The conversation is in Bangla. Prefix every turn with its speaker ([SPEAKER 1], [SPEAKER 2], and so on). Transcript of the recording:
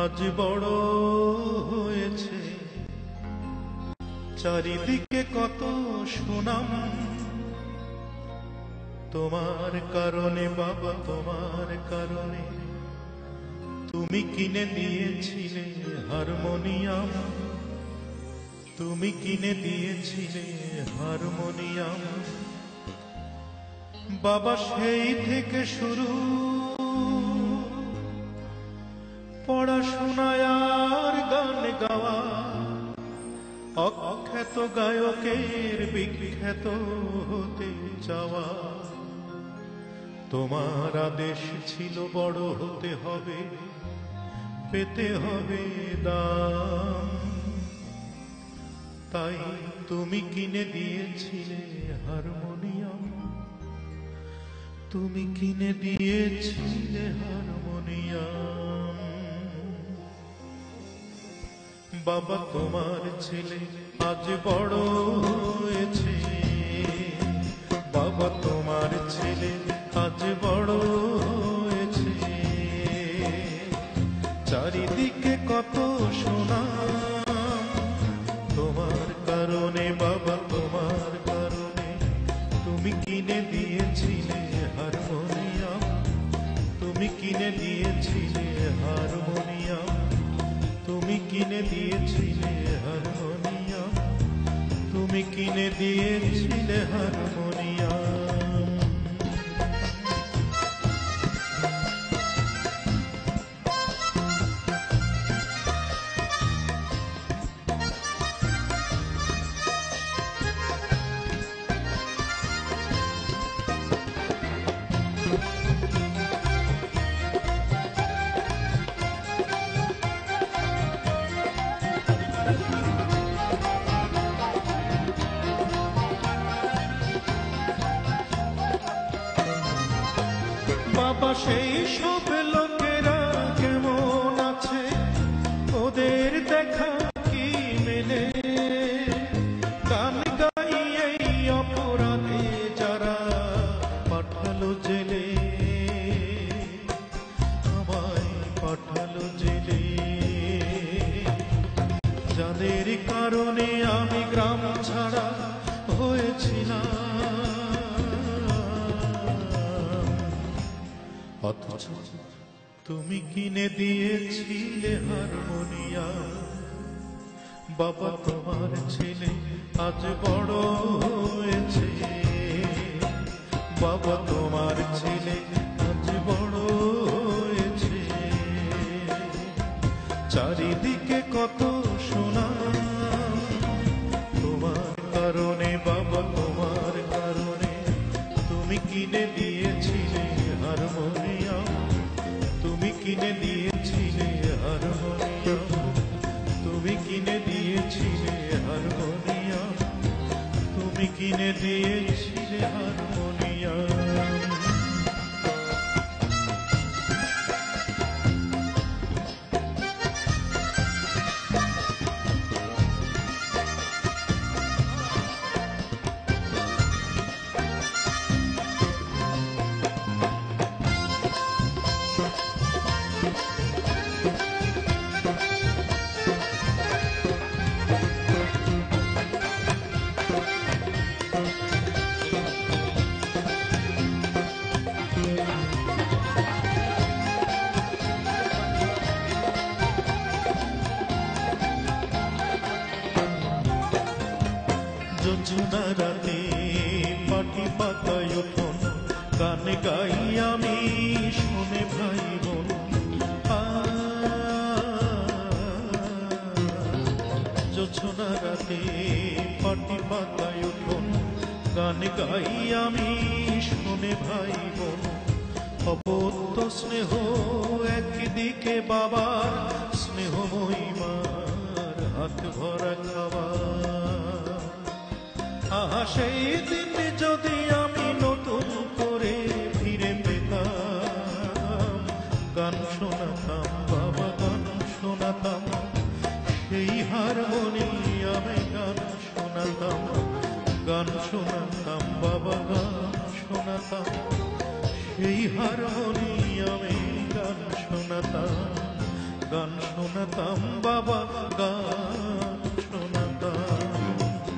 [SPEAKER 1] আজ বড় হয়েছে চারিদিকে কত সুনাম, তোমার কারণে বাবা, তোমার কারণে। তুমি কিনে দিয়েছিলে হারমোনিয়াম, তুমি কিনে দিয়েছিলে হারমোনিয়াম। বাবা সেই থেকে শুরু পড়াশোনায় আর গান গাওয়া, অখ্যাত গায়কের বিখ্যাত হতে চাওয়া। তোমার আদেশ ছিল বড় হতে হবে, পেতে হবে দাম, তাই তুমি কিনে দিয়েছিলে হারমোনিয়াম, তুমি কিনে দিয়েছিলে হারমোনিয়াম। বাবা তোমার ছেলে আজ বড় হয়েছে, বাবা তোমার ছেলে আজ বড় হয়েছে, চারিদিকে কত সুনাম, তোমার কারণে বাবা, তোমার কারণে। তুমি কিনে দিয়েছিলে হারমোনিয়াম, তুমি কিনে দিয়েছিলে হারমোনিয়াম, তুমি কিনে দিয়েছিলে হারমোনিয়াম, তুমি কিনে দিয়েছিলে হারমোনিয়াম। বাবা সেই সব লোকেরা কেমন আছে, ওদের দেখা কি মেলে? গান গাই এই অপরাধে যারা পাঠালো জেলে, আমায় পাঠালো জেলে, যাদের কারণে আমি গ্রাম ছাড়া হয়েছিলাম। অথচ তুমি কিনে দিয়েছিলে হারমোনিয়াম, বাবা তোমার ছেলে আজ বড় হয়েছে, বাবা তোমার ছেলে আজ বড় হয়েছে, চারিদিকে কত সুনাম, তোমার কারণে বাবা, তোমার কারণে। তুমি কিনে দিয়েছিলে হারমোনিয়াম, তুমি কিনে দিয়েছিলে হারমোনিয়াম, তুমি কিনে দিয়েছিলে হারমোনিয়াম, তুমি কিনে দিয়েছিলে হারমোনিয়াম। যোজনা রাতে পাটি পাতায় উঠোন, গান গাই আমি শুনে ভাই বোন। যোজনা রাতে পাটি পাতায় উঠোন, গান গাই আমি শুনে ভাই বোন। অবদ্ধ স্নেহ একদিকে বাবার, স্নেহময়ী মার হাত ভরা খাবার। আহা সেই দিন যদি আমি নতুন করে ফিরে পেতাম, গান শোনাতাম বাবা, গান শোনাতাম, সেই হারমোনিয়ামে গান শোনাতাম, গান শোনাতাম বাবা, গান শোনাতাম, সেই হারমোনিয়ামে গান শোনাতাম, গান শোনাতাম বাবা